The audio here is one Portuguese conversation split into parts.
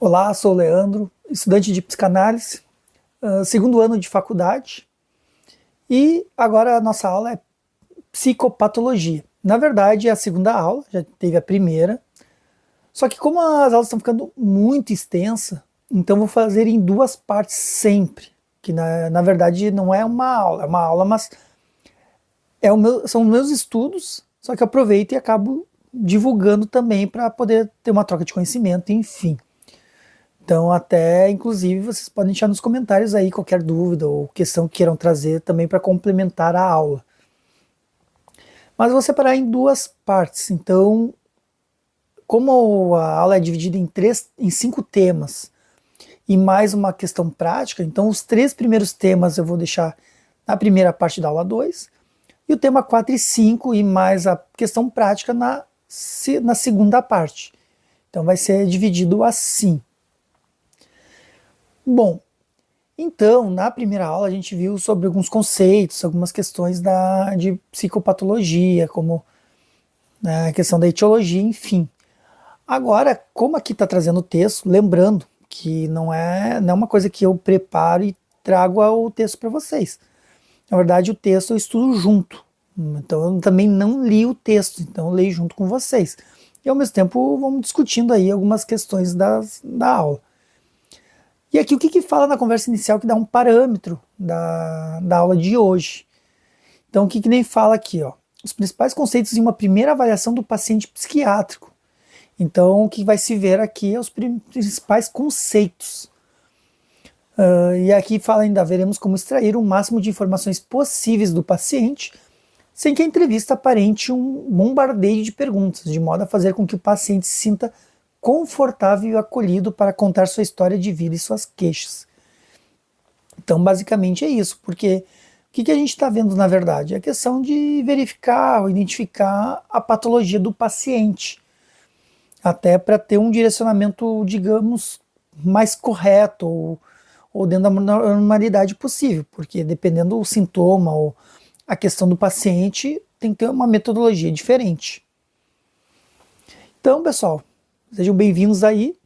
Olá, sou o Leandro, estudante de psicanálise, segundo ano de faculdade, e agora a nossa aula é psicopatologia. Na verdade, é a segunda aula, já teve a primeira, só que como as aulas estão ficando muito extensas, então vou fazer em duas partes sempre, que na verdade não é uma aula, mas são meus estudos, só que eu aproveito e acabo divulgando também para poder ter uma troca de conhecimento, enfim. Então, até, inclusive, vocês podem deixar nos comentários aí qualquer dúvida ou questão que queiram trazer também para complementar a aula. Mas eu vou separar em duas partes. Então, como a aula é dividida em 5 temas e mais uma questão prática, então os 3 primeiros temas eu vou deixar na primeira parte da aula 2 e o tema 4 e 5 e mais a questão prática na segunda parte. Então vai ser dividido assim. Bom, então, na primeira aula a gente viu sobre alguns conceitos, algumas questões de psicopatologia, como, né, a questão da etiologia, enfim. Agora, como aqui está trazendo o texto, lembrando que não é uma coisa que eu preparo e trago o texto para vocês. Na verdade, o texto eu estudo junto. Então, eu também não li o texto, então eu leio junto com vocês. E ao mesmo tempo, vamos discutindo aí algumas questões da aula. E aqui o que fala na conversa inicial que dá um parâmetro da aula de hoje. Então o que nem fala aqui, ó, os principais conceitos em uma primeira avaliação do paciente psiquiátrico. Então o que vai se ver aqui é os principais conceitos. E aqui fala ainda, veremos como extrair o máximo de informações possíveis do paciente, sem que a entrevista aparente um bombardeio de perguntas, de modo a fazer com que o paciente se sinta confortável e acolhido para contar sua história de vida e suas queixas. Então, basicamente é isso, porque o que a gente está vendo na verdade? É a questão de verificar ou identificar a patologia do paciente, até para ter um direcionamento, digamos, mais correto ou dentro da normalidade possível, porque dependendo do sintoma ou a questão do paciente, tem que ter uma metodologia diferente. Então, pessoal, sejam bem-vindos aí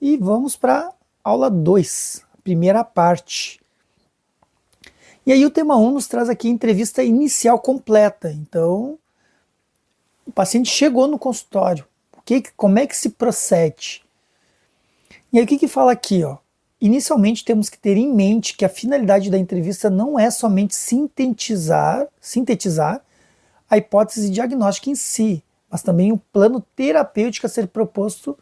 e vamos para aula 2, primeira parte. E aí o tema 1 nos traz aqui a entrevista inicial completa. Então, o paciente chegou no consultório. Como é que se procede? E aí o que fala aqui? Ó? Inicialmente temos que ter em mente que a finalidade da entrevista não é somente sintetizar a hipótese diagnóstica em si, mas também o plano terapêutico a ser proposto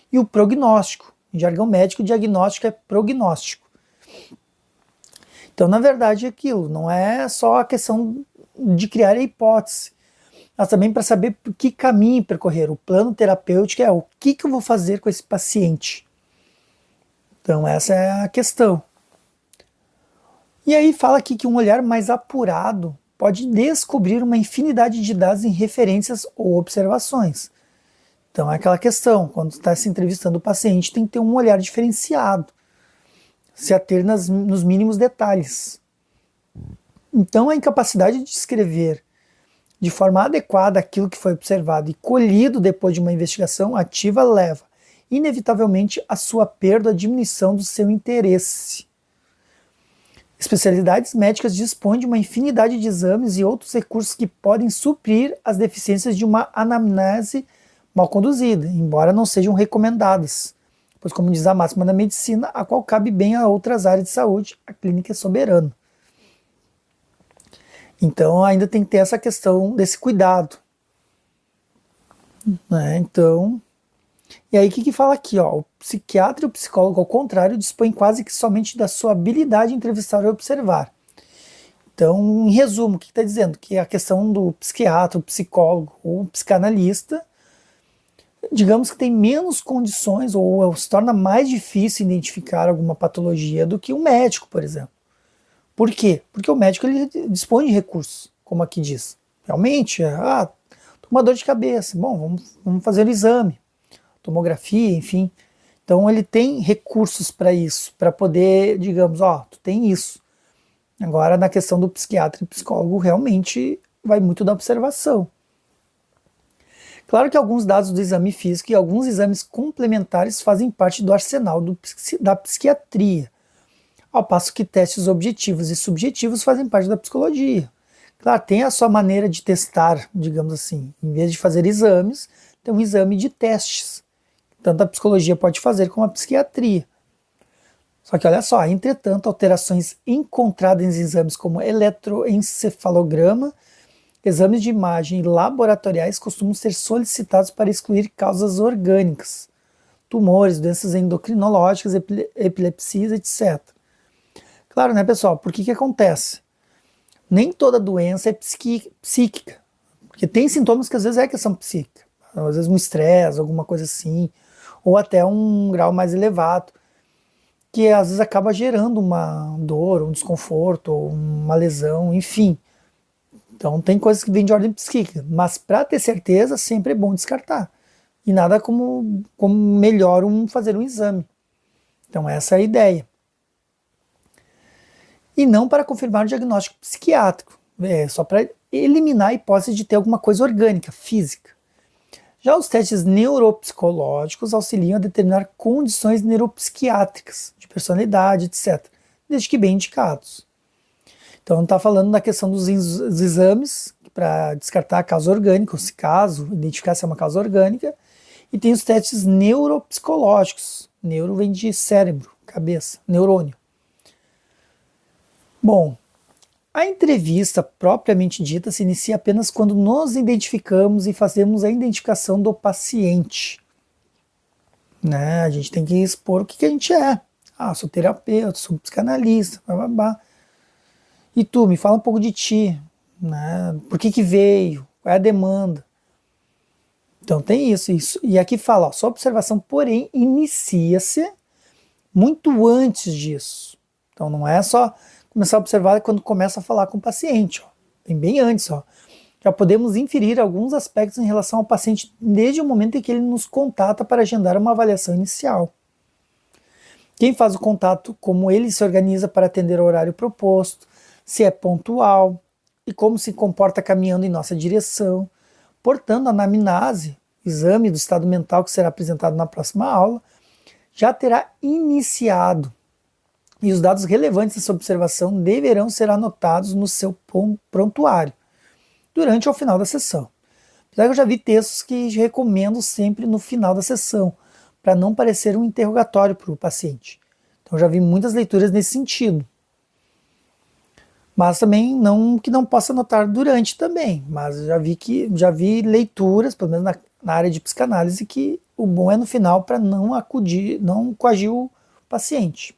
e o prognóstico. Em jargão médico, diagnóstico é prognóstico. Então, na verdade, é aquilo, não é só a questão de criar a hipótese, mas também para saber que caminho percorrer. O plano terapêutico é o que eu vou fazer com esse paciente. Então, essa é a questão. E aí fala aqui que um olhar mais apurado pode descobrir uma infinidade de dados em referências ou observações. Então é aquela questão, quando está se entrevistando o paciente, tem que ter um olhar diferenciado, se ater nos mínimos detalhes. Então a incapacidade de descrever de forma adequada aquilo que foi observado e colhido depois de uma investigação ativa leva, inevitavelmente, à sua perda ou à diminuição do seu interesse. Especialidades médicas dispõem de uma infinidade de exames e outros recursos que podem suprir as deficiências de uma anamnese mal conduzida, embora não sejam recomendadas, pois, como diz a máxima da medicina, a qual cabe bem a outras áreas de saúde, a clínica é soberana. Então ainda tem que ter essa questão desse cuidado. Né? Então, e aí o que fala aqui? Ó, o psiquiatra e o psicólogo, ao contrário, dispõem quase que somente da sua habilidade de entrevistar e observar. Então, em resumo, o que está dizendo? Que a questão do psiquiatra, o psicólogo ou o psicanalista, digamos que tem menos condições ou se torna mais difícil identificar alguma patologia do que um médico, por exemplo. Por quê? Porque o médico ele dispõe de recursos, como aqui diz. Realmente, tô com uma dor de cabeça. Bom, vamos fazer o exame, tomografia, enfim. Então ele tem recursos para isso, para poder, digamos, tu tem isso. Agora, na questão do psiquiatra e psicólogo, realmente vai muito da observação. Claro que alguns dados do exame físico e alguns exames complementares fazem parte do arsenal da psiquiatria, ao passo que testes objetivos e subjetivos fazem parte da psicologia. Claro, tem a sua maneira de testar, digamos assim. Em vez de fazer exames, tem um exame de testes. Tanto a psicologia pode fazer como a psiquiatria. Só que olha só, entretanto, alterações encontradas em exames como eletroencefalograma, exames de imagem laboratoriais costumam ser solicitados para excluir causas orgânicas, tumores, doenças endocrinológicas, epilepsias, etc. Claro, né, pessoal? Por que acontece? Nem toda doença é psíquica, porque tem sintomas que às vezes é questão psíquica, às vezes um estresse, alguma coisa assim, ou até um grau mais elevado, que às vezes acaba gerando uma dor, um desconforto, ou uma lesão, enfim. Então tem coisas que vêm de ordem psíquica, mas para ter certeza sempre é bom descartar. E nada como melhor fazer um exame. Então essa é a ideia. E não para confirmar o diagnóstico psiquiátrico, só para eliminar a hipótese de ter alguma coisa orgânica, física. Já os testes neuropsicológicos auxiliam a determinar condições neuropsiquiátricas, de personalidade, etc., desde que bem indicados. Então, está falando da questão dos exames para descartar a causa orgânica, ou se caso, identificar se é uma causa orgânica, e tem os testes neuropsicológicos. Neuro vem de cérebro, cabeça, neurônio. Bom, a entrevista propriamente dita se inicia apenas quando nos identificamos e fazemos a identificação do paciente. Né? A gente tem que expor o que a gente é. Ah, sou terapeuta, sou psicanalista, blá. E tu, me fala um pouco de ti, né? Por que veio? Qual é a demanda? Então tem isso. E aqui fala, ó, sua observação, porém, inicia-se muito antes disso. Então não é só começar a observar quando começa a falar com o paciente, ó. Tem bem antes, ó. Já podemos inferir alguns aspectos em relação ao paciente desde o momento em que ele nos contata para agendar uma avaliação inicial. Quem faz o contato, como ele se organiza para atender o horário proposto, se é pontual e como se comporta caminhando em nossa direção. Portanto, a anamnese, exame do estado mental que será apresentado na próxima aula, já terá iniciado. E os dados relevantes dessa observação deverão ser anotados no seu prontuário, durante ou ao final da sessão. Apesar que eu já vi textos que recomendo sempre no final da sessão, para não parecer um interrogatório para o paciente. Então já vi muitas leituras nesse sentido. Mas também não que não possa anotar durante também, mas já vi leituras, pelo menos na área de psicanálise, que o bom é no final para não coagir o paciente.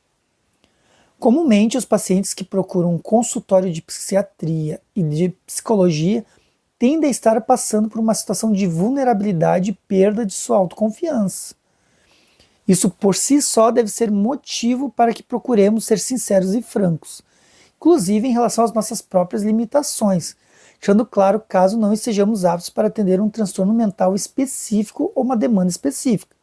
Comumente, os pacientes que procuram um consultório de psiquiatria e de psicologia tendem a estar passando por uma situação de vulnerabilidade e perda de sua autoconfiança. Isso por si só deve ser motivo para que procuremos ser sinceros e francos, inclusive em relação às nossas próprias limitações, deixando claro caso não estejamos aptos para atender um transtorno mental específico ou uma demanda específica,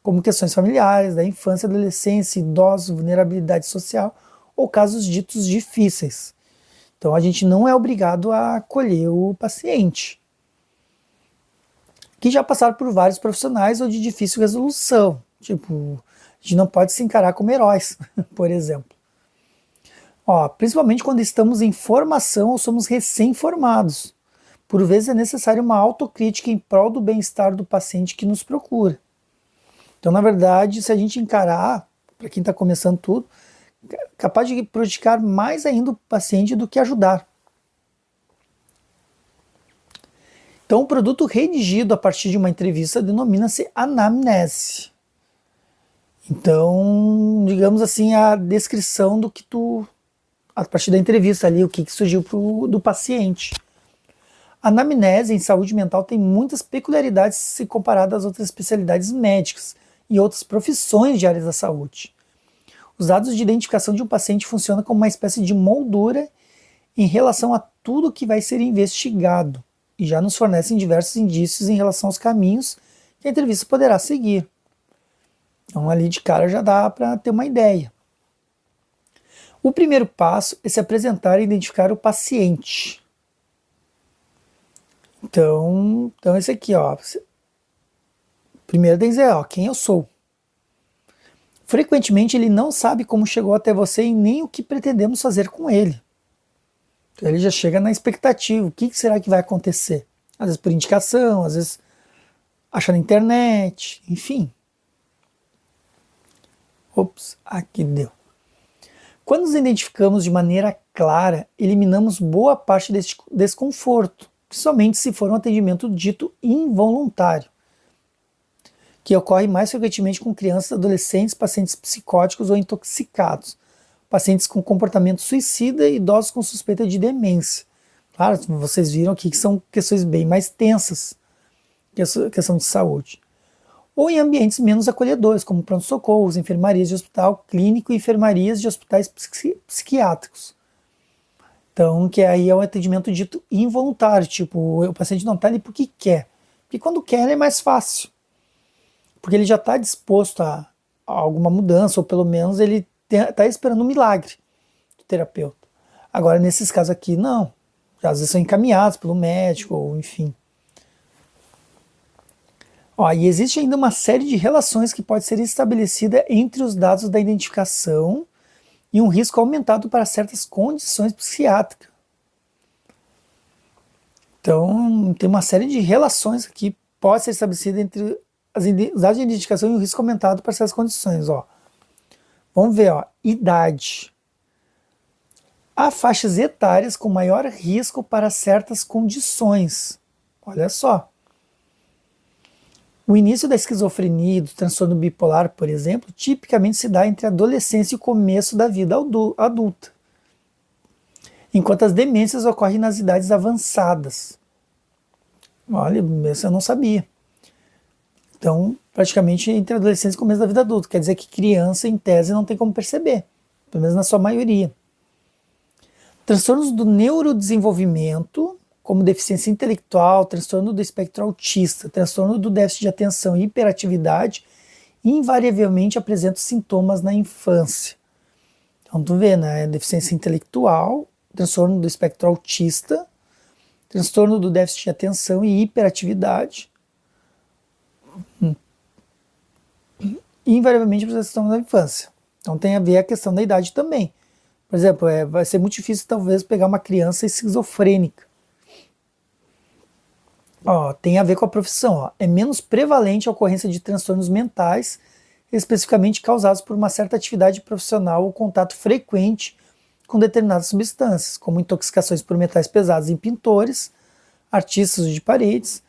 como questões familiares, da infância, adolescência, idosos, vulnerabilidade social ou casos ditos difíceis. Então a gente não é obrigado a acolher o paciente, que já passaram por vários profissionais ou de difícil resolução. Tipo, a gente não pode se encarar como heróis, por exemplo. Principalmente quando estamos em formação ou somos recém-formados. Por vezes é necessário uma autocrítica em prol do bem-estar do paciente que nos procura. Então, na verdade, se a gente encarar, para quem está começando tudo, é capaz de prejudicar mais ainda o paciente do que ajudar. Então, o produto redigido a partir de uma entrevista denomina-se anamnese. Então, digamos assim, a descrição do que a partir da entrevista ali, o que surgiu do paciente. A anamnese em saúde mental tem muitas peculiaridades se comparada às outras especialidades médicas e outras profissões de áreas da saúde. Os dados de identificação de um paciente funcionam como uma espécie de moldura em relação a tudo que vai ser investigado e já nos fornecem diversos indícios em relação aos caminhos que a entrevista poderá seguir. Então ali de cara já dá para ter uma ideia. O primeiro passo é se apresentar e identificar o paciente. Então esse aqui, ó. Primeiro tem que dizer, ó, quem eu sou. Frequentemente ele não sabe como chegou até você e nem o que pretendemos fazer com ele. Então ele já chega na expectativa, o que será que vai acontecer? Às vezes por indicação, às vezes acha na internet, enfim. Ops, aqui deu. Quando nos identificamos de maneira clara, eliminamos boa parte deste desconforto, principalmente se for um atendimento dito involuntário, que ocorre mais frequentemente com crianças, adolescentes, pacientes psicóticos ou intoxicados, pacientes com comportamento suicida e idosos com suspeita de demência. Claro, vocês viram aqui que são questões bem mais tensas, questão de saúde. Ou em ambientes menos acolhedores, como pronto-socorros, enfermarias de hospital clínico e enfermarias de hospitais psiquiátricos. Então, que aí é um atendimento dito involuntário, tipo, o paciente não está ali porque quer. Porque quando quer é mais fácil. Porque ele já está disposto a alguma mudança, ou pelo menos ele está esperando um milagre do terapeuta. Agora, nesses casos aqui, não. Às vezes são encaminhados pelo médico, ou enfim. Ó, e existe ainda uma série de relações que pode ser estabelecida entre os dados da identificação e um risco aumentado para certas condições psiquiátricas. Então, tem uma série de relações que pode ser estabelecida entre os dados de identificação e o risco aumentado para essas condições. Ó. Vamos ver, ó, idade. Há faixas etárias com maior risco para certas condições. Olha só. O início da esquizofrenia e do transtorno bipolar, por exemplo, tipicamente se dá entre a adolescência e o começo da vida adulta, enquanto as demências ocorrem nas idades avançadas. Olha, isso eu não sabia. Então, praticamente entre a adolescência e o começo da vida adulta. Quer dizer que criança, em tese, não tem como perceber, pelo menos na sua maioria. Transtornos do neurodesenvolvimento, como deficiência intelectual, transtorno do espectro autista, transtorno do déficit de atenção e hiperatividade, invariavelmente apresentam sintomas na infância. Então, tu vê, né? Deficiência intelectual, transtorno do espectro autista, transtorno do déficit de atenção e hiperatividade, invariavelmente apresentam sintomas na infância. Então, tem a ver a questão da idade também. Por exemplo, vai ser muito difícil, talvez, pegar uma criança esquizofrênica. Ó, tem a ver com a profissão. Ó. É menos prevalente a ocorrência de transtornos mentais, especificamente causados por uma certa atividade profissional ou contato frequente com determinadas substâncias, como intoxicações por metais pesados em pintores, artistas de paredes,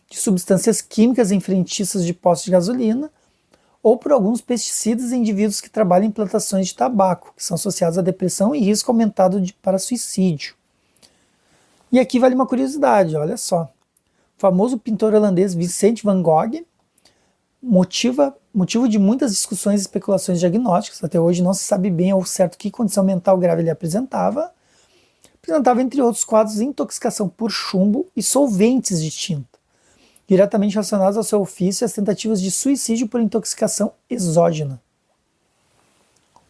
de substâncias químicas em frentistas de postos de gasolina, ou por alguns pesticidas em indivíduos que trabalham em plantações de tabaco, que são associados à depressão e risco aumentado para suicídio. E aqui vale uma curiosidade, olha só. O famoso pintor holandês Vincent van Gogh, motivo de muitas discussões e especulações diagnósticas, até hoje não se sabe bem ao certo que condição mental grave ele apresentava, entre outros quadros, intoxicação por chumbo e solventes de tinta, diretamente relacionados ao seu ofício e às tentativas de suicídio por intoxicação exógena.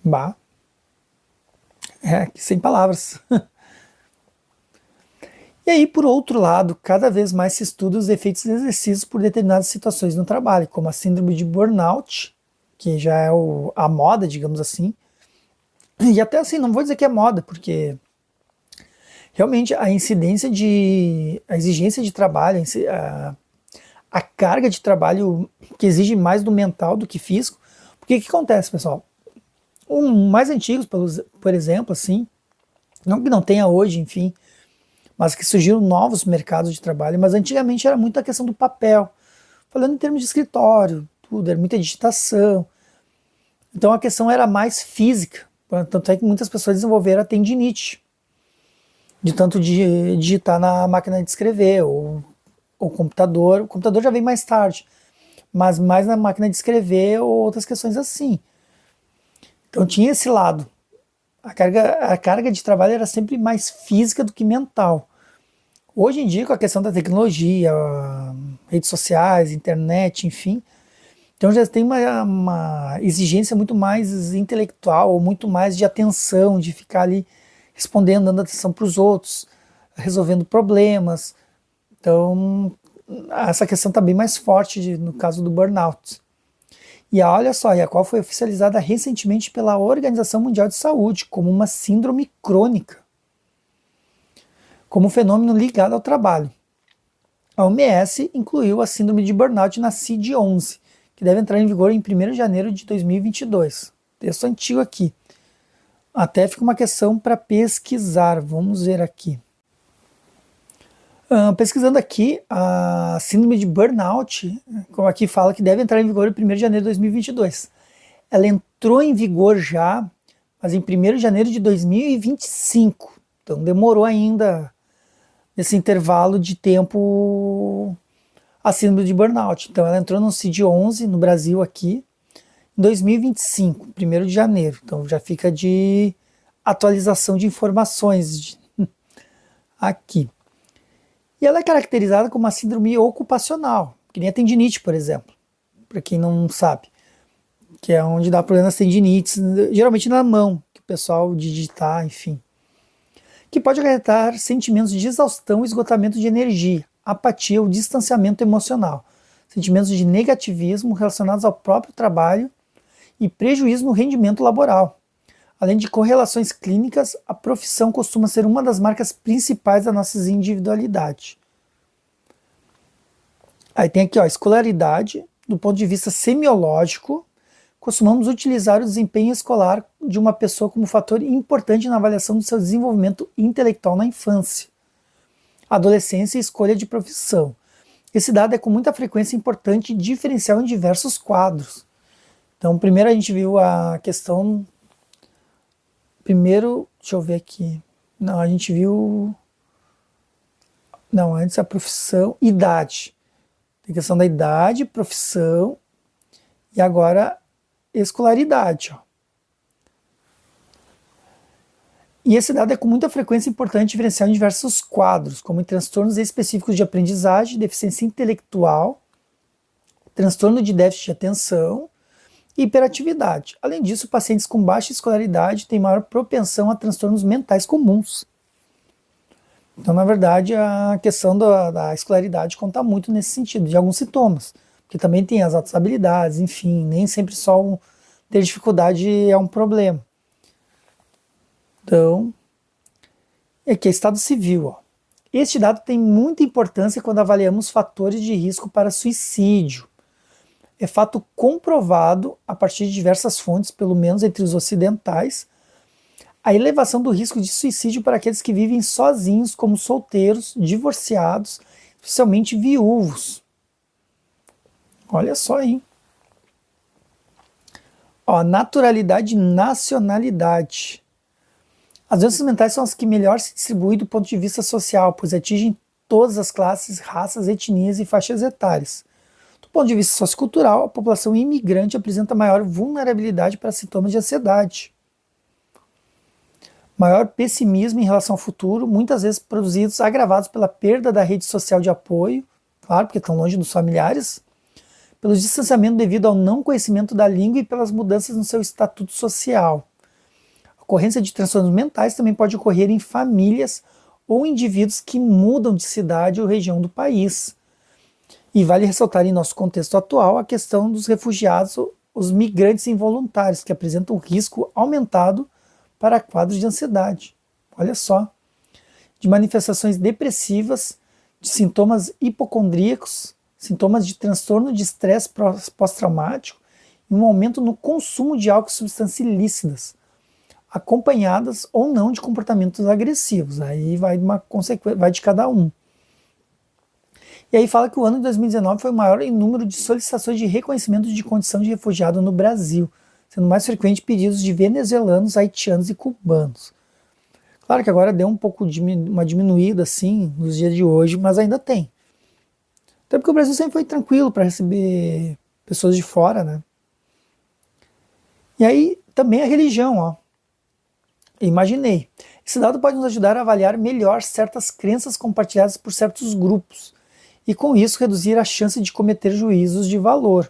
Bah. Sem palavras. E aí, por outro lado, cada vez mais se estuda os efeitos exercidos por determinadas situações no trabalho, como a síndrome de burnout, que já é a moda, digamos assim. E até assim, não vou dizer que é moda, porque realmente a exigência de trabalho, a carga de trabalho que exige mais do mental do que físico. Porque o que acontece, pessoal? Os mais antigos, por exemplo, assim, não que não tenha hoje, enfim, mas que surgiram novos mercados de trabalho, mas antigamente era muito a questão do papel, falando em termos de escritório, tudo, era muita digitação. Então a questão era mais física, tanto é que muitas pessoas desenvolveram a tendinite, de tanto digitar na máquina de escrever, ou computador. O computador já vem mais tarde, mas mais na máquina de escrever ou outras questões assim. Então tinha esse lado. A carga de trabalho era sempre mais física do que mental. Hoje em dia, com a questão da tecnologia, redes sociais, internet, enfim, então já tem uma exigência muito mais intelectual, ou muito mais de atenção, de ficar ali respondendo, dando atenção para os outros, resolvendo problemas. Então, essa questão está bem mais forte no caso do burnout. E olha só, a qual foi oficializada recentemente pela Organização Mundial de Saúde como uma síndrome crônica, como um fenômeno ligado ao trabalho. A OMS incluiu a síndrome de burnout na CID-11, que deve entrar em vigor em 1º de janeiro de 2022. Texto antigo aqui. Até fica uma questão para pesquisar. Vamos ver aqui. Pesquisando aqui, a síndrome de burnout, como aqui fala que deve entrar em vigor em 1º de janeiro de 2022. Ela entrou em vigor já, mas em 1º de janeiro de 2025. Então demorou ainda nesse intervalo de tempo a síndrome de burnout. Então ela entrou no CID-11 no Brasil aqui em 2025, 1º de janeiro. Então já fica de atualização de informações aqui. E ela é caracterizada como uma síndrome ocupacional, que nem a tendinite, por exemplo, para quem não sabe, que é onde dá problemas tendinites, geralmente na mão, que o pessoal digitar, enfim, que pode acarretar sentimentos de exaustão e esgotamento de energia, apatia ou distanciamento emocional, sentimentos de negativismo relacionados ao próprio trabalho e prejuízo no rendimento laboral. Além de correlações clínicas, a profissão costuma ser uma das marcas principais da nossa individualidade. Aí tem aqui, escolaridade, do ponto de vista semiológico, costumamos utilizar o desempenho escolar de uma pessoa como fator importante na avaliação do seu desenvolvimento intelectual na infância, adolescência e escolha de profissão. Esse dado é com muita frequência importante e diferencial em diversos quadros. Então, primeiro a gente viu a questão... Primeiro, deixa eu ver aqui. Não, a gente viu... Não, antes a profissão, idade. Tem a questão da idade, profissão e agora escolaridade. E esse dado é com muita frequência importante e diferencial em diversos quadros, como em transtornos específicos de aprendizagem, deficiência intelectual, transtorno de déficit de atenção, e hiperatividade. Além disso, pacientes com baixa escolaridade têm maior propensão a transtornos mentais comuns. Então, na verdade, a questão da escolaridade conta muito nesse sentido, de alguns sintomas, porque também tem as outras habilidades, enfim, nem sempre só ter dificuldade é um problema. Então, aqui é estado civil. Este dado tem muita importância quando avaliamos fatores de risco para suicídio. É fato comprovado, a partir de diversas fontes, pelo menos entre os ocidentais, a elevação do risco de suicídio para aqueles que vivem sozinhos, como solteiros, divorciados, especialmente viúvos. Olha só, hein? Naturalidade e nacionalidade. As doenças mentais são as que melhor se distribuem do ponto de vista social, pois atingem todas as classes, raças, etnias e faixas etárias. Do ponto de vista sociocultural, a população imigrante apresenta maior vulnerabilidade para sintomas de ansiedade. Maior pessimismo em relação ao futuro, muitas vezes produzidos, agravados pela perda da rede social de apoio, claro, porque estão longe dos familiares, pelo distanciamento devido ao não conhecimento da língua e pelas mudanças no seu estatuto social. A ocorrência de transtornos mentais também pode ocorrer em famílias ou indivíduos que mudam de cidade ou região do país. E vale ressaltar em nosso contexto atual a questão dos refugiados, os migrantes involuntários, que apresentam risco aumentado para quadros de ansiedade. Olha só. De manifestações depressivas, de sintomas hipocondríacos, sintomas de transtorno de estresse pós-traumático e um aumento no consumo de álcool e substâncias ilícitas, acompanhadas ou não de comportamentos agressivos. Aí vai de cada um. E aí fala que o ano de 2019 foi o maior em número de solicitações de reconhecimento de condição de refugiado no Brasil, sendo mais frequente pedidos de venezuelanos, haitianos e cubanos. Claro que agora deu um pouco uma diminuída assim nos dias de hoje, mas ainda tem. Até porque o Brasil sempre foi tranquilo para receber pessoas de fora, né? E aí também a religião, Imaginei. Esse dado pode nos ajudar a avaliar melhor certas crenças compartilhadas por certos grupos e com isso reduzir a chance de cometer juízos de valor.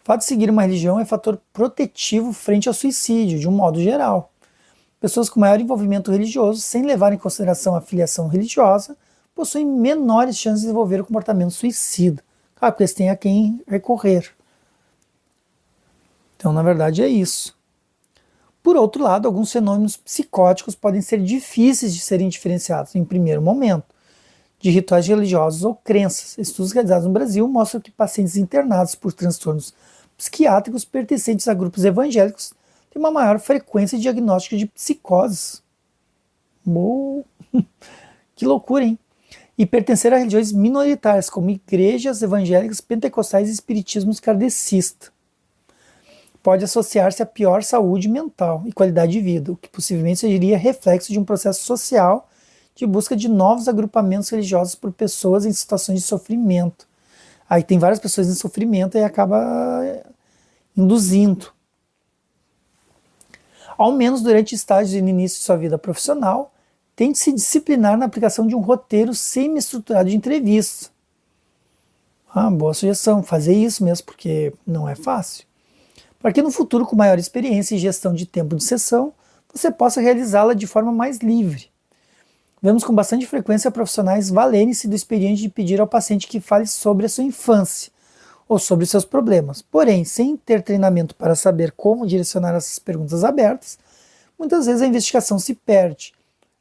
O fato de seguir uma religião é fator protetivo frente ao suicídio, de um modo geral. Pessoas com maior envolvimento religioso, sem levar em consideração a filiação religiosa, possuem menores chances de desenvolver o comportamento suicida. Claro, porque eles têm a quem recorrer. Então, na verdade, é isso. Por outro lado, alguns fenômenos psicóticos podem ser difíceis de serem diferenciados em primeiro momento de rituais religiosos ou crenças. Estudos realizados no Brasil mostram que pacientes internados por transtornos psiquiátricos pertencentes a grupos evangélicos têm uma maior frequência de diagnóstico de psicoses. Boa. Que loucura, hein? E pertencer a religiões minoritárias, como igrejas evangélicas, pentecostais e espiritismo kardecista. Pode associar-se a pior saúde mental e qualidade de vida, o que possivelmente seria reflexo de um processo social de busca de novos agrupamentos religiosos por pessoas em situações de sofrimento. Aí tem várias pessoas em sofrimento e acaba induzindo. Ao menos durante estágios no início de sua vida profissional, tente se disciplinar na aplicação de um roteiro semi-estruturado de entrevista. Boa sugestão, fazer isso mesmo, porque não é fácil. Para que no futuro, com maior experiência e gestão de tempo de sessão, você possa realizá-la de forma mais livre. Vemos com bastante frequência profissionais valerem-se do expediente de pedir ao paciente que fale sobre a sua infância ou sobre seus problemas. Porém, sem ter treinamento para saber como direcionar essas perguntas abertas, muitas vezes a investigação se perde.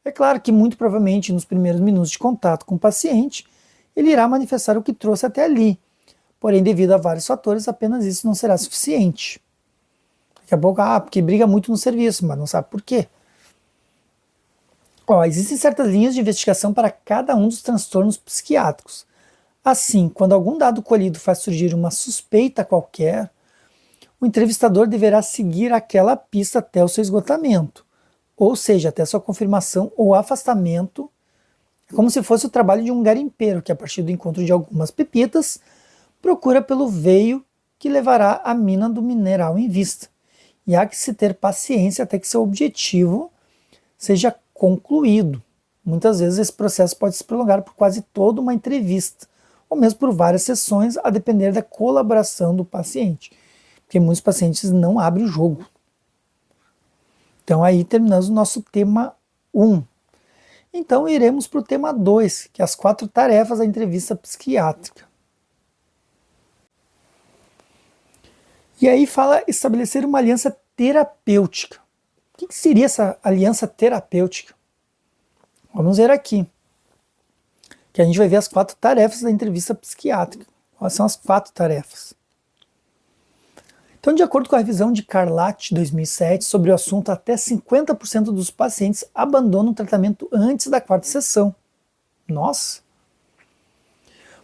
É claro que muito provavelmente nos primeiros minutos de contato com o paciente, ele irá manifestar o que trouxe até ali. Porém, devido a vários fatores, apenas isso não será suficiente. Daqui a pouco, porque briga muito no serviço, mas não sabe por quê. Existem certas linhas de investigação para cada um dos transtornos psiquiátricos. Assim, quando algum dado colhido faz surgir uma suspeita qualquer, o entrevistador deverá seguir aquela pista até o seu esgotamento, ou seja, até sua confirmação ou afastamento. É como se fosse o trabalho de um garimpeiro, que a partir do encontro de algumas pepitas, procura pelo veio que levará a mina do mineral em vista. E há que se ter paciência até que seu objetivo seja concluído. Muitas vezes esse processo pode se prolongar por quase toda uma entrevista, ou mesmo por várias sessões, a depender da colaboração do paciente. Porque muitos pacientes não abrem o jogo. Então aí terminamos o nosso tema 1. Então iremos para o tema 2, que é as 4 tarefas da entrevista psiquiátrica. E aí fala estabelecer uma aliança terapêutica. O que seria essa aliança terapêutica? Vamos ver aqui. Que a gente vai ver as 4 tarefas da entrevista psiquiátrica. Quais são as 4 tarefas? Então, de acordo com a revisão de Carlatti, 2007, sobre o assunto, até 50% dos pacientes abandonam o tratamento antes da 4ª sessão. Nossa!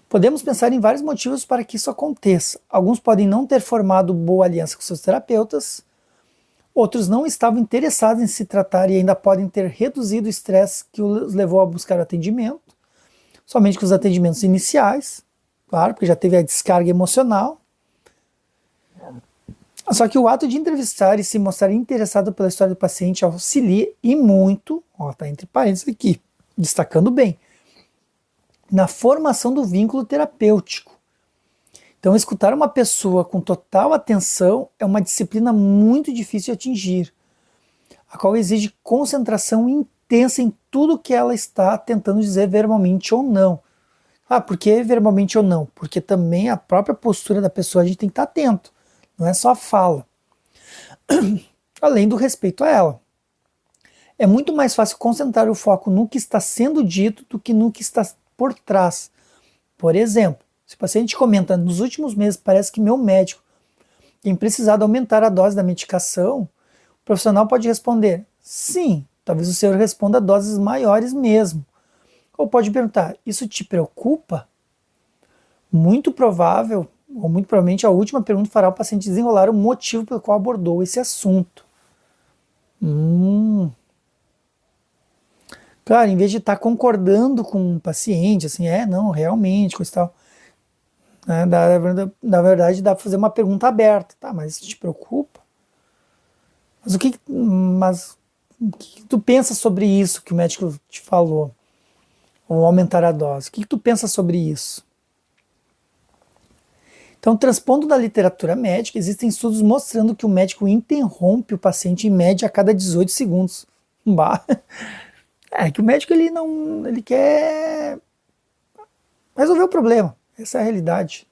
Podemos pensar em vários motivos para que isso aconteça. Alguns podem não ter formado boa aliança com seus terapeutas, outros não estavam interessados em se tratar e ainda podem ter reduzido o estresse que os levou a buscar o atendimento, somente com os atendimentos iniciais, claro, porque já teve a descarga emocional. Só que o ato de entrevistar e se mostrar interessado pela história do paciente auxilia e muito, está entre parênteses aqui, destacando bem, na formação do vínculo terapêutico. Então, escutar uma pessoa com total atenção é uma disciplina muito difícil de atingir, a qual exige concentração intensa em tudo que ela está tentando dizer verbalmente ou não. Por que verbalmente ou não? Porque também a própria postura da pessoa a gente tem que estar atento, não é só a fala. Além do respeito a ela. É muito mais fácil concentrar o foco no que está sendo dito do que no que está por trás. Por exemplo, se o paciente comenta, nos últimos meses parece que meu médico tem precisado aumentar a dose da medicação, o profissional pode responder, sim, talvez o senhor responda a doses maiores mesmo. Ou pode perguntar, isso te preocupa? Muito provável, ou muito provavelmente a última pergunta fará o paciente desenrolar o motivo pelo qual abordou esse assunto. Claro, em vez de estar concordando com o paciente, assim, não, realmente, coisa e tal. Na verdade, dá para fazer uma pergunta aberta, tá? Mas isso te preocupa? Mas o que tu pensa sobre isso que o médico te falou? Ou aumentar a dose? O que tu pensa sobre isso? Então, transpondo da literatura médica, existem estudos mostrando que o médico interrompe o paciente em média a cada 18 segundos. É que o médico ele quer resolver o problema. Essa é a realidade.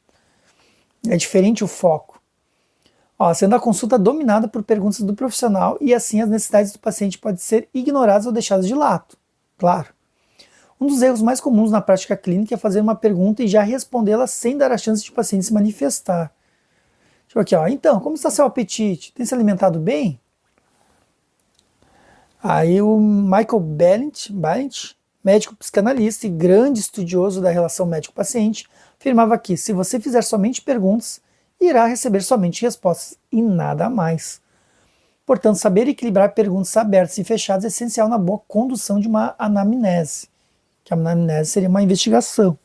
É diferente o foco. Ó, sendo a consulta dominada por perguntas do profissional e assim as necessidades do paciente podem ser ignoradas ou deixadas de lado. Claro. Um dos erros mais comuns na prática clínica é fazer uma pergunta e já respondê-la sem dar a chance de o paciente se manifestar. Tipo aqui, ó, então, como está seu apetite? Tem se alimentado bem? Aí o Michael Balint, médico psicanalista e grande estudioso da relação médico-paciente, afirmava que se você fizer somente perguntas, irá receber somente respostas e nada mais. Portanto, saber equilibrar perguntas abertas e fechadas é essencial na boa condução de uma anamnese, que a anamnese seria uma investigação.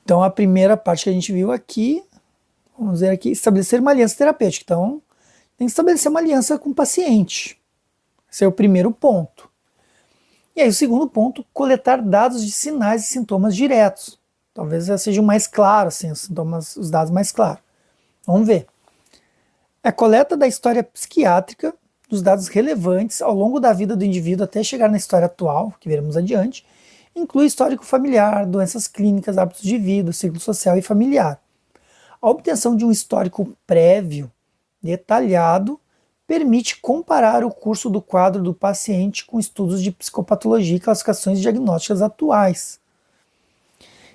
Então, a primeira parte que a gente viu aqui, vamos ver aqui, estabelecer uma aliança terapêutica. Então, tem que estabelecer uma aliança com o paciente. Esse é o primeiro ponto. E aí, o segundo ponto, coletar dados de sinais e sintomas diretos. Talvez seja o mais claro, assim, os sintomas, os dados mais claros. Vamos ver. A coleta da história psiquiátrica, dos dados relevantes ao longo da vida do indivíduo até chegar na história atual, que veremos adiante, inclui histórico familiar, doenças clínicas, hábitos de vida, ciclo social e familiar. A obtenção de um histórico prévio, detalhado, permite comparar o curso do quadro do paciente com estudos de psicopatologia e classificações diagnósticas atuais.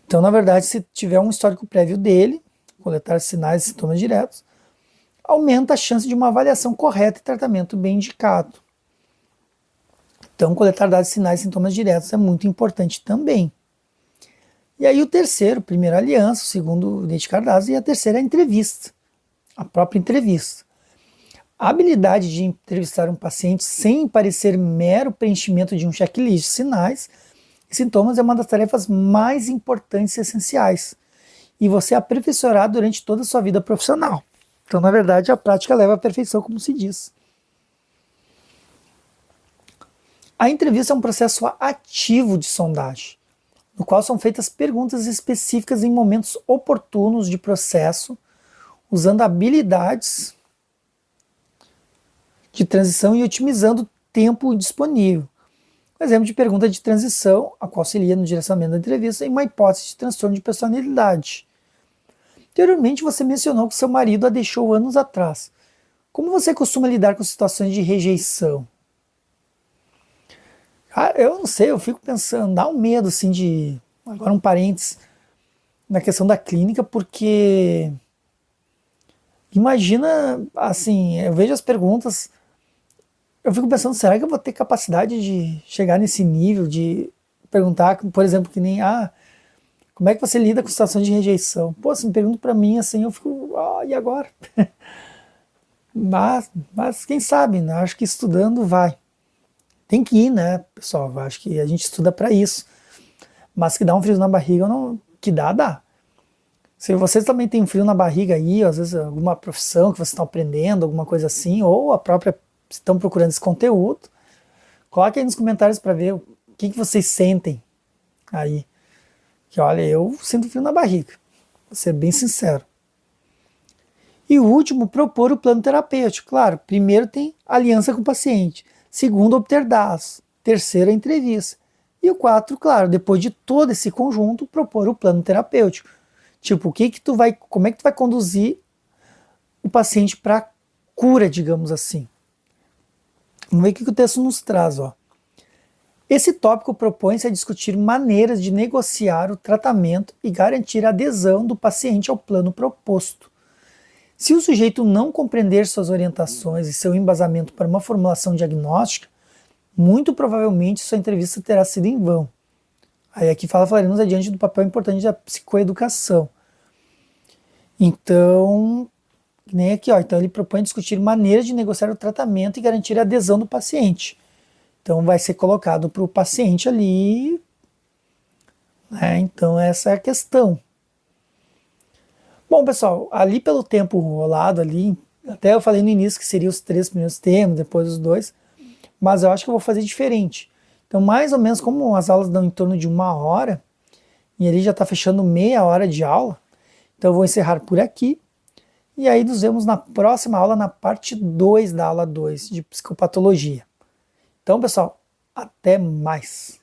Então, na verdade, se tiver um histórico prévio dele, coletar sinais e sintomas diretos, aumenta a chance de uma avaliação correta e tratamento bem indicado. Então, coletar dados, sinais e sintomas diretos é muito importante também. E aí o terceiro, primeiro a aliança, o segundo identificar dados e a terceira a entrevista, a própria entrevista. A habilidade de entrevistar um paciente sem parecer mero preenchimento de um checklist de sinais e sintomas é uma das tarefas mais importantes e essenciais. E você aperfeiçoará durante toda a sua vida profissional. Então, na verdade, a prática leva à perfeição, como se diz. A entrevista é um processo ativo de sondagem, no qual são feitas perguntas específicas em momentos oportunos de processo, usando habilidades de transição e otimizando o tempo disponível. Um exemplo de pergunta de transição, a qual auxilia no direcionamento da entrevista, em uma hipótese de transtorno de personalidade. Anteriormente, você mencionou que seu marido a deixou anos atrás. Como você costuma lidar com situações de rejeição? Eu não sei, eu fico pensando, dá um medo assim de... Agora um parênteses na questão da clínica, porque... Imagina, assim, eu vejo as perguntas, eu fico pensando, será que eu vou ter capacidade de chegar nesse nível, de perguntar, por exemplo, que nem, como é que você lida com situações de rejeição? Pô, se me pergunta pra mim, assim, eu fico, e agora? mas quem sabe, né? Acho que estudando vai. Tem que ir, né, pessoal? Acho que a gente estuda para isso. Mas que dá um frio na barriga, não, que dá. Se vocês também têm um frio na barriga aí, às vezes alguma profissão que vocês estão aprendendo, alguma coisa assim, ou a própria estão procurando esse conteúdo, coloque aí nos comentários para ver o que vocês sentem aí. Que olha, eu sinto frio na barriga, vou ser bem sincero. E o último, propor o plano terapêutico. Claro, primeiro tem aliança com o paciente. Segundo, obter dados. Terceiro, a entrevista. E o 4, claro, depois de todo esse conjunto, propor o plano terapêutico. Tipo, como é que tu vai conduzir o paciente para cura, digamos assim. Vamos ver o que o texto nos traz, ó. Esse tópico propõe-se a discutir maneiras de negociar o tratamento e garantir a adesão do paciente ao plano proposto. Se o sujeito não compreender suas orientações e seu embasamento para uma formulação diagnóstica, muito provavelmente sua entrevista terá sido em vão. Aí aqui falaremos adiante do papel importante da psicoeducação. Então, nem aqui, ó, então ele propõe discutir maneiras de negociar o tratamento e garantir a adesão do paciente. Então vai ser colocado para o paciente ali, né? Então essa é a questão. Bom, pessoal, ali pelo tempo rolado ali, até eu falei no início que seriam os 3 primeiros temas, depois os 2, mas eu acho que eu vou fazer diferente. Então, mais ou menos como as aulas dão em torno de 1 hora, e ali já está fechando meia hora de aula, então eu vou encerrar por aqui, e aí nos vemos na próxima aula, na parte 2 da aula 2 de psicopatologia. Então, pessoal, até mais!